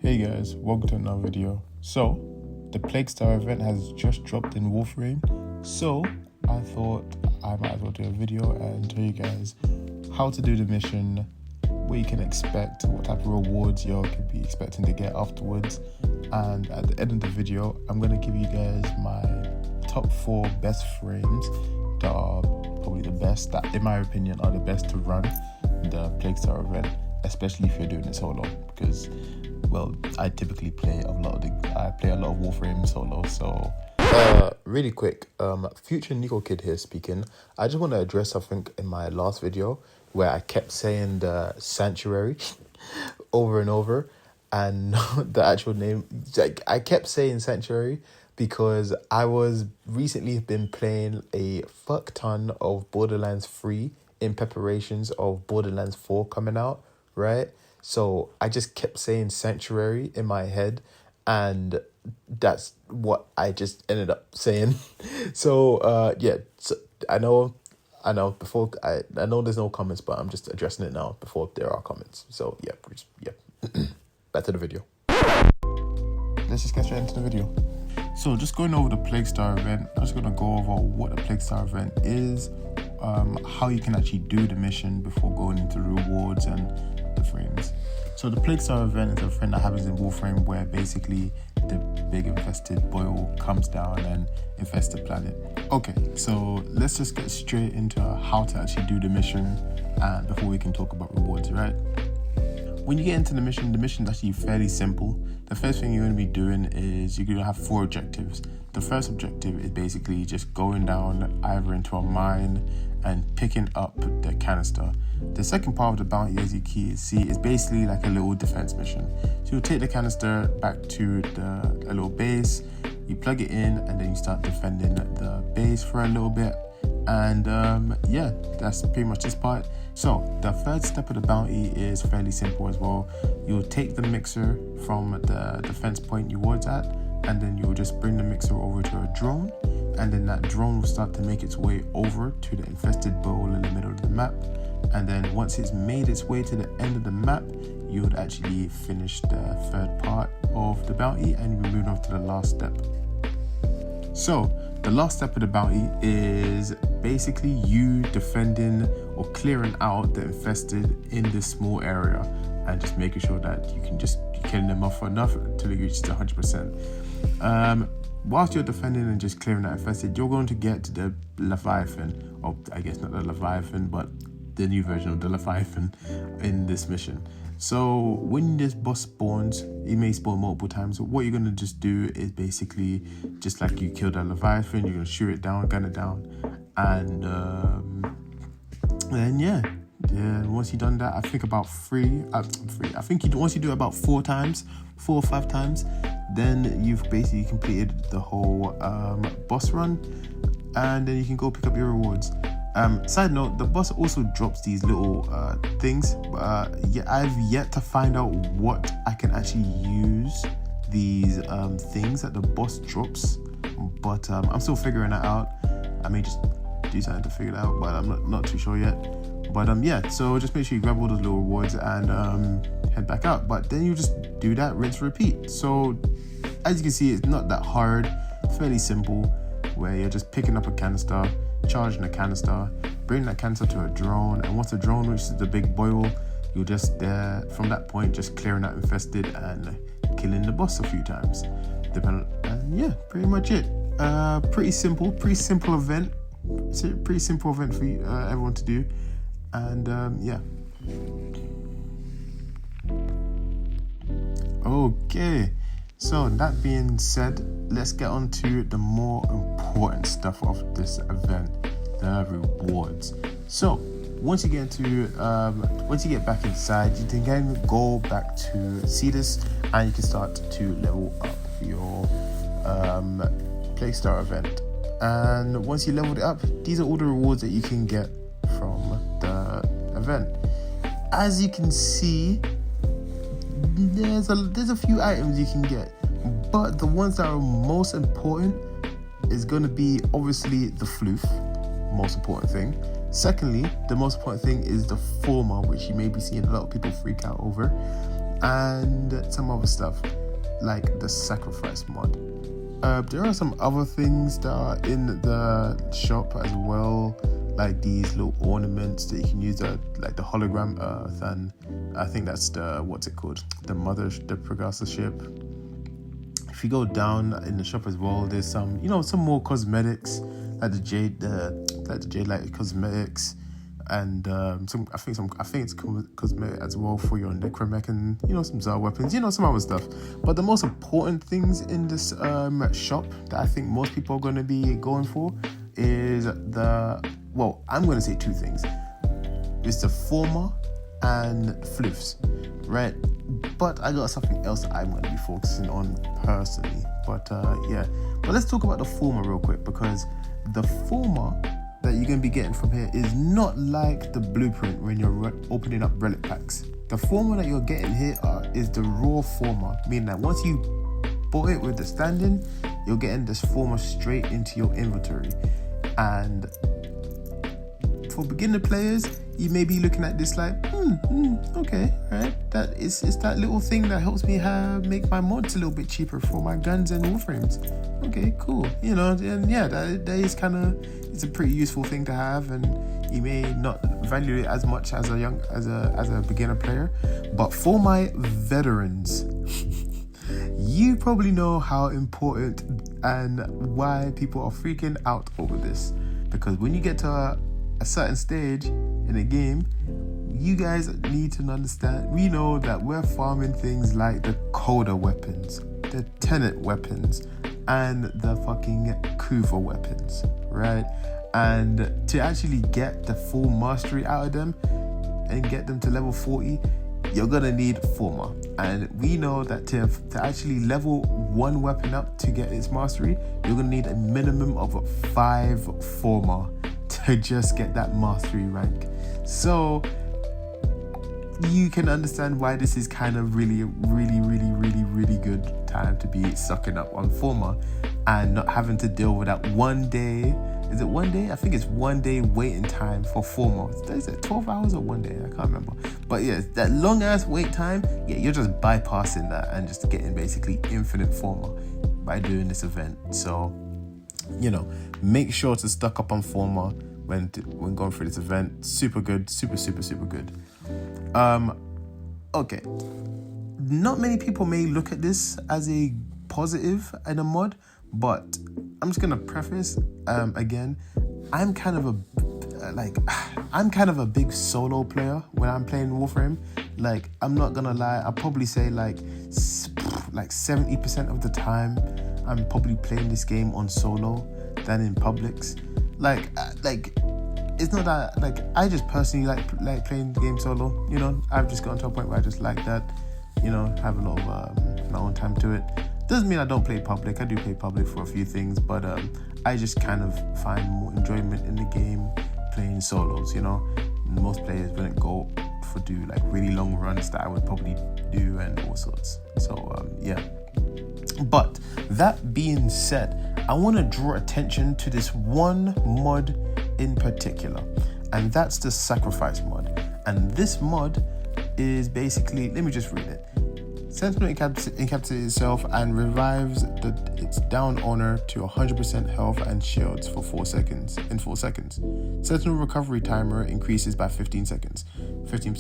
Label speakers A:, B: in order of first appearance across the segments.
A: Hey guys, welcome to another video. So, the Plague Star event has just dropped in Warframe, so I thought I might as well do a video and tell you guys how to do the mission, what you can expect, what type of rewards you could be expecting to get afterwards, and at the end of the video, I'm going to give you guys my top 4 best frames that are probably the best, that in my opinion are the best to run the Plague Star event, especially if you're doing it solo, because well, I typically play a lot of Warframe solo. So really quick, future Nico Kid here speaking. I just want to address something in my last video where I kept saying the sanctuary over and over, and the actual name, like, I kept saying sanctuary because I was recently been playing a fuck ton of Borderlands 3 in preparations of Borderlands 4 coming out, right? So I just kept saying sanctuary in my head, and that's what I just ended up saying. So yeah, so I know before I know there's no comments, but I'm just addressing it now before there are comments. So yeah, back to the video. Let's just get straight into the video. So just going over the Plague Star event, I'm just gonna go over what the Plague Star event is, how you can actually do the mission before going into rewards and the frames. So the Plague Star event is a event that happens in Warframe where basically the big infested boil comes down and infests the planet. Okay, so let's just get straight into how to actually do the mission before we can talk about rewards, right? When you get into the mission is actually fairly simple. The first thing you're going to be doing is you're going to have 4 objectives. The first objective is basically just going down either into a mine and picking up the canister. The second part of the bounty, as you can see, is basically like a little defense mission. So you'll take the canister back to a little base, you plug it in, and then you start defending the base for a little bit. And yeah, that's pretty much this part. So the third step of the bounty is fairly simple as well. You'll take the mixer from the defense point you was at, and then you'll just bring the mixer over to a drone, and then that drone will start to make its way over to the infested bowl in the middle of the map. And then once it's made its way to the end of the map, you would actually finish the third part of the bounty and we move on to the last step. So the last step of the bounty is basically you defending or clearing out the infested in this small area and just making sure that you can just kill them off enough until it reaches 100%. Whilst you're defending and just clearing that infested, you're going to get the Leviathan, or I guess not the Leviathan, but the new version of the Leviathan in this mission. So when this boss spawns, it may spawn multiple times. So what you're going to just do is basically, just like you killed a Leviathan, you're going to shoot it down, gun it down, and then yeah, once you've done that, I think about once you do it about 4 or 5 times, then you've basically completed the whole boss run, and then you can go pick up your rewards. Side note, the boss also drops these little things. Yeah, I've yet to find out what I can actually use these things that the boss drops, but I'm still figuring that out. I may just do something to figure it out, but I'm not too sure yet. But yeah, so just make sure you grab all those little rewards and head back out. But then you just do that, rinse, repeat. So as you can see, it's not that hard, fairly simple, where you're just picking up a canister, charging a canister, bring that canister to a drone, and once the drone reaches the big boil, you're just there from that point, just clearing out infested and killing the boss a few times. And yeah, pretty much it. Pretty simple event. It's a pretty simple event for you, everyone to do. And yeah. Okay. So that being said, let's get on to the more important stuff of this event, the rewards. So once you get back inside, you can go back to Cetus and you can start to level up your Plague Star event. And once you leveled it up, these are all the rewards that you can get from the event. As you can see, there's a few items you can get, but the ones that are most important is going to be obviously the floof, most important thing. Secondly, the most important thing is the former, which you may be seeing a lot of people freak out over. and some other stuff like the sacrifice mod. There are some other things that are in the shop as well, like these little ornaments that you can use, like the hologram earth, and I think that's the the Pegasus ship. If you go down in the shop as well, there's some more cosmetics, like the jade light cosmetics, and I think it's cosmetic as well for your necromech and some Zar weapons, some other stuff. But the most important things in this shop that I think most people are going to be going for is I'm going to say two things. It's the former and floofs, right? But I got something else that I'm going to be focusing on personally. But let's talk about the former real quick, because the former that you're going to be getting from here is not like the blueprint when you're opening up relic packs. The former that you're getting here is the raw former, meaning that once you bought it with the stand-in, you're getting this former straight into your inventory. And for beginner players, you may be looking at this like, okay, right? That is that little thing that helps me make my mods a little bit cheaper for my guns and warframes. Okay, cool. And yeah, that is it's a pretty useful thing to have, and you may not value it as much as a beginner player. But for my veterans, you probably know how important and why people are freaking out over this. Because when you get to a certain stage in a game, you guys need to understand, we know that we're farming things like the Coda weapons, the Tenet weapons, and the fucking Kuva weapons, right? And to actually get the full mastery out of them and get them to level 40, you're gonna need former. And we know that to actually level one weapon up to get its mastery, you're gonna need a minimum of 5 former to just get that mastery rank. So you can understand why this is kind of really good time to be sucking up on former and not having to deal with that 1 day. Is it 1 day? I think it's 1 day waiting time for former. Is it 12 hours or 1 day? I can't remember. But yeah, that long ass wait time, you're just bypassing that and just getting basically infinite former by doing this event. So, make sure to stock up on former when going through this event. Super good, super good. Okay, not many people may look at this as a positive in a mod, but I'm just gonna preface again, I'm kind of a big solo player when I'm playing Warframe. Like, I'm not gonna lie, I'll probably say like 70% of the time I'm probably playing this game on solo than in publics. Like it's not that, like, I just personally like playing the game solo. I've just gotten to a point where I just like that, have a lot of my own time to it. Doesn't mean I don't play public. I do play public for a few things, but I just kind of find more enjoyment in the game playing solos. Most players wouldn't go for do like really long runs that I would probably do and all sorts. So yeah. But that being said, I want to draw attention to this one mod in particular, and that's the sacrifice mod. And this mod is basically, let me just read it. Sentinel incapacitates itself and revives its down owner to 100% health and shields for 4 seconds. In 4 seconds. Sentinel recovery timer increases by 15 seconds. 15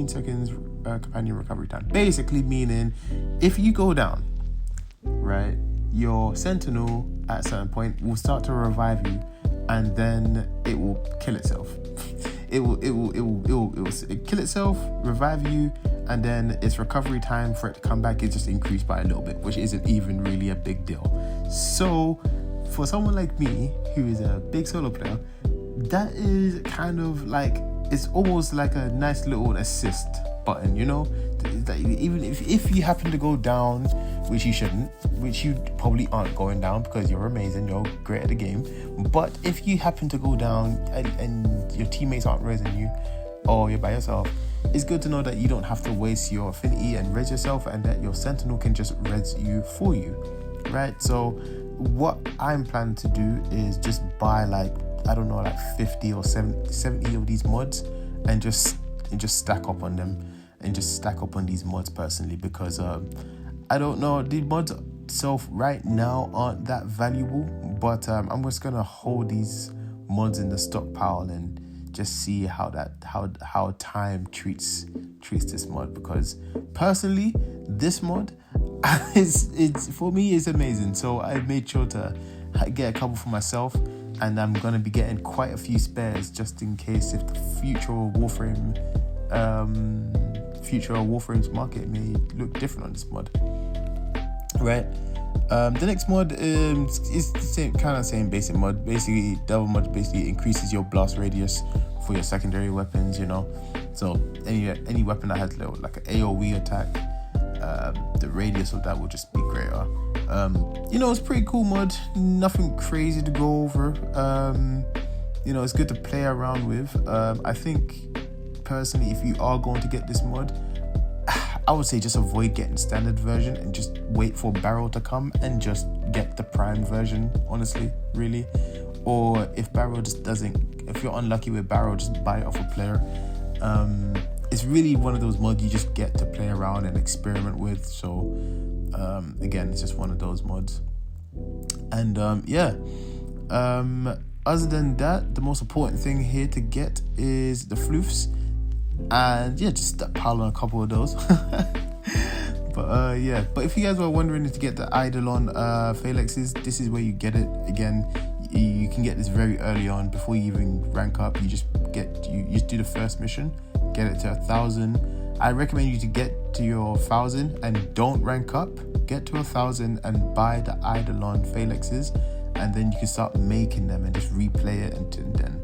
A: seconds companion recovery time. Basically meaning, if you go down, right, your Sentinel at a certain point will start to revive you, and then it will kill itself. It will kill itself, revive you, and then its recovery time for it to come back is just increased by a little bit, which isn't even really a big deal. So for someone like me, who is a big solo player, that is kind of like, it's almost like a nice little assist button, that even if you happen to go down, which you shouldn't, which you probably aren't going down because you're amazing, you're great at the game, but if you happen to go down and your teammates aren't resing you, or you're by yourself, it's good to know that you don't have to waste your affinity and res yourself, and that your Sentinel can just res you for you, right? So what I'm planning to do is just buy like 50 or 70 of these mods and just stack up on them and just stack up on these mods personally, because I don't know, the mods itself right now aren't that valuable, but I'm just gonna hold these mods in the stockpile and just see how time treats this mod, because personally this mod it's for me is amazing. So I made sure to get a couple for myself, and I'm gonna be getting quite a few spares just in case if the future Warframe's market may look different on this mod, right? The next mod is the same basic mod. Basically, Devil mod basically increases your blast radius for your secondary weapons, you know. So any weapon that has like an AoE attack, the radius of that will just be greater. You know, it's pretty cool mod. Nothing crazy to go over. You know, it's good to play around with. I think personally, if you are going to get this mod, I would say just avoid getting standard version and just wait for Barrel to come and just get the prime version, honestly, really. Or if Barrel just doesn't, if you're unlucky with Barrel, just buy it off a player. It's really one of those mods you just get to play around and experiment with. So again, it's just one of those mods. And other than that, the most important thing here to get is the floofs. And yeah, just pile on a couple of those. But if you guys were wondering to get the Eidolon Phalanxes, this is where you get it. Again, you can get this very early on before you even rank up. You just do the first mission, get it to 1,000. I recommend you to get to your 1,000 and don't rank up. Get to 1,000 and buy the Eidolon Phalanxes, and then you can start making them and just replay it and then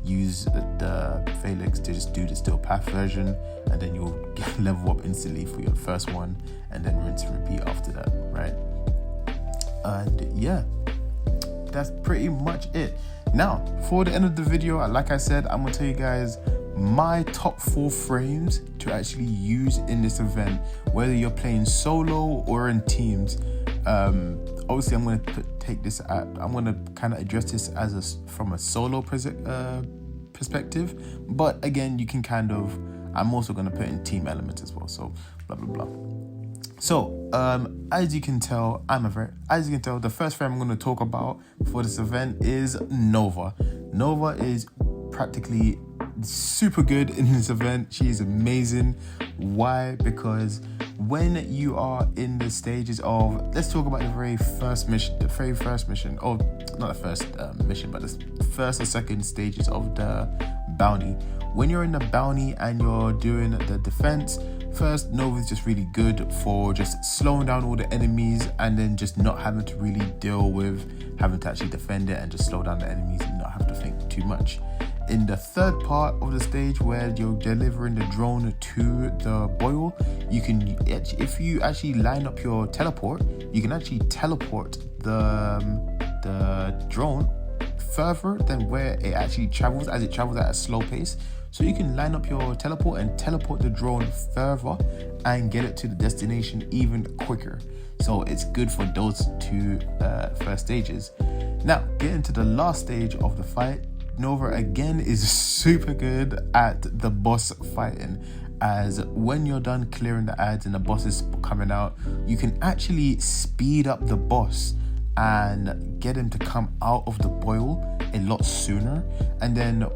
A: use the Phalanx to just do the Steel Path version, and then you'll level up instantly for your first one, and then rinse and repeat after that, right? And yeah, that's pretty much it. Now, for the end of the video, like I said, I'm gonna tell you guys my top 4 frames to actually use in this event, whether you're playing solo or in teams. Obviously, I'm gonna kind of address this from a solo perspective, but again, you can I'm also gonna put in team elements as well. So blah blah blah. So as you can tell, the first frame I'm going to talk about for this event is Nova. Nova is practically super good in this event. She is amazing. Why? Because when you are in the stages of, let's talk about the very first mission, or not the first mission, but the first or second stages of the bounty. When you're in the bounty and you're doing the defense, first, Nova is just really good for just slowing down all the enemies and then just not having to really deal with having to actually defend it, and just slow down the enemies and not have to think too much. In the third part of the stage, where you're delivering the drone to the boil, you can, if you actually line up your teleport, you can actually teleport the drone further than where it actually travels, as it travels at a slow pace. So you can line up your teleport and teleport the drone further and get it to the destination even quicker. So it's good for those 2 first stages. Now, getting to the last stage of the fight, Nova again is super good at the boss fighting, as when you're done clearing the ads and the boss is coming out, you can actually speed up the boss and get him to come out of the boil a lot sooner, and then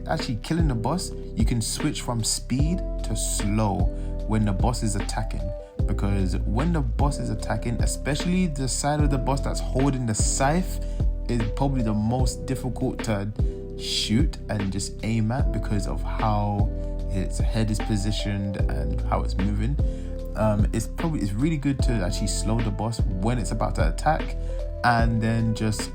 A: actually killing the boss, you can switch from speed to slow when the boss is attacking. Because when the boss is attacking, especially the side of the boss that's holding the scythe, is probably the most difficult to shoot and just aim at because of how its head is positioned and how it's moving. It's really good to actually slow the boss when it's about to attack, and then just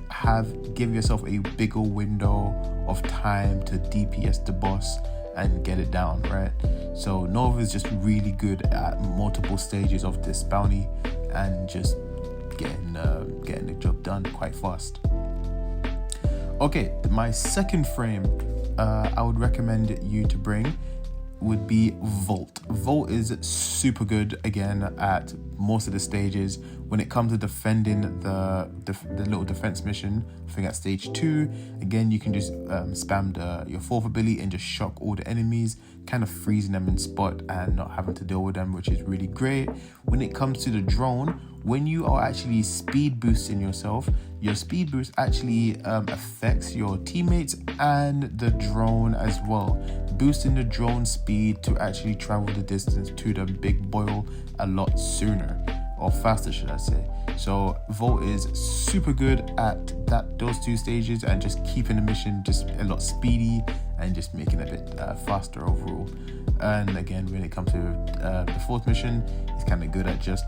A: give yourself a bigger window of time to DPS the boss and get it down, right? So Nova is just really good at multiple stages of this bounty and just getting the job done quite fast. Okay, my second frame I would recommend you to bring would be Volt. Volt is super good again at most of the stages. When it comes to defending the little defense mission, I think at stage 2, again you can just spam your 4th ability and just shock all the enemies, kind of freezing them in spot and not having to deal with them, which is really great. When it comes to the drone, when you are actually speed boosting yourself, your speed boost actually affects your teammates and the drone as well, boosting the drone speed to actually travel the distance to the big boil a lot sooner, or faster should I say. So Volt is super good at those 2 stages and just keeping the mission just a lot speedy and just making it a bit faster overall. And again, when it comes to the 4th mission, he's kind of good at just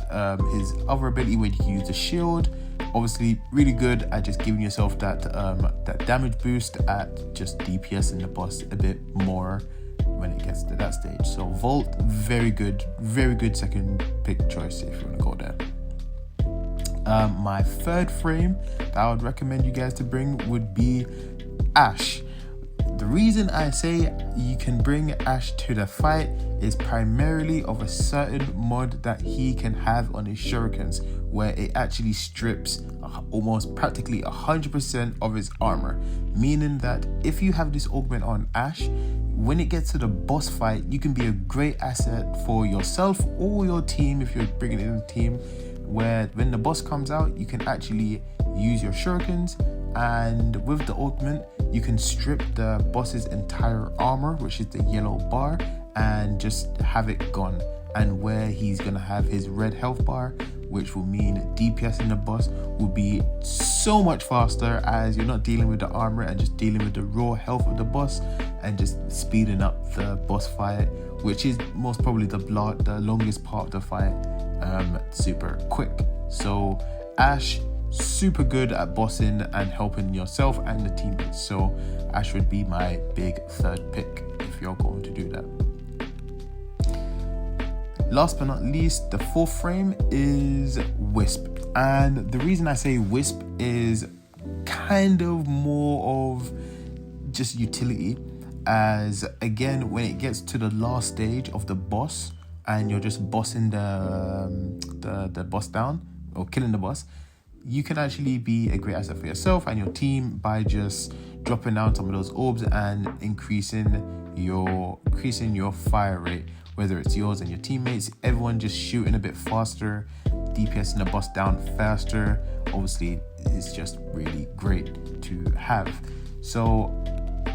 A: his other ability where you can use the shield. Obviously really good at just giving yourself that damage boost at just DPS in the boss a bit more when it gets to that stage. So Volt, very good second pick choice if you want to go there. My 3rd frame that I would recommend you guys to bring would be Ash. The reason I say you can bring Ash to the fight is primarily of a certain mod that he can have on his shurikens, where it actually strips almost practically 100% of his armor, meaning that if you have this augment on Ash, when it gets to the boss fight, you can be a great asset for yourself or your team if you're bringing in a team, where when the boss comes out, you can actually use your shurikens, and with the augment you can strip the boss's entire armor, which is the yellow bar, and just have it gone. And where he's gonna have his red health bar, which will mean DPS in the boss will be so much faster, as you're not dealing with the armor and just dealing with the raw health of the boss and just speeding up the boss fight, which is most probably the longest part of the fight, super quick. So Ash, super good at bossing and helping yourself and the teammates. So Ash would be my big 3rd pick if you're going to do that. Last but not least, the 4th frame is Wisp. And the reason I say Wisp is kind of more of just utility, as again, when it gets to the last stage of the boss and you're just bossing the boss down or killing the boss, you can actually be a great asset for yourself and your team by just dropping down some of those orbs and increasing your fire rate, whether it's yours and your teammates, everyone just shooting a bit faster, DPSing the boss down faster. Obviously, it's just really great to have. So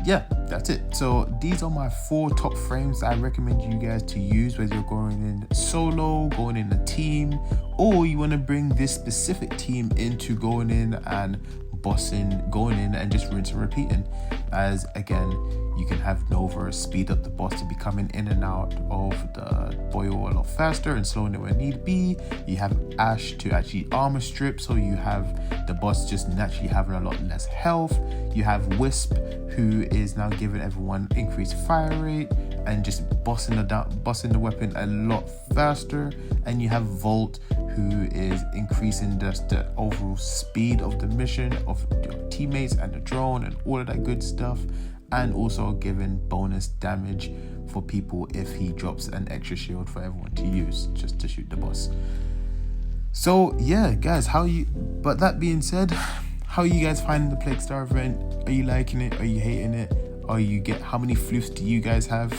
A: yeah, that's it. So these are my 4 top frames that I recommend you guys to use, whether you're going in solo, going in a team, or you want to bring this specific team into going in and bossing, going in and just rinse and repeating, as again you can have Nova speed up the boss to be coming in and out of the boil a lot faster and slowing it where need be. You have Ash to actually armor strip, so you have the boss just naturally having a lot less health. You have Wisp, who is now giving everyone increased fire rate and just bossing the weapon a lot faster. And you have Volt, who is increasing just the overall speed of the mission of your teammates and the drone and all of that good stuff, and also giving bonus damage for people if he drops an extra shield for everyone to use just to shoot the boss. So yeah guys, but that being said, how are you guys finding the Plague Star event? Are you liking it? Are you hating it? How many floofs do you guys have?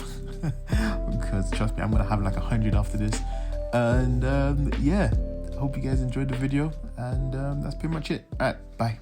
A: Because trust me, I'm gonna have like 100 after this. And yeah, I hope you guys enjoyed the video, and that's pretty much it. All right, bye.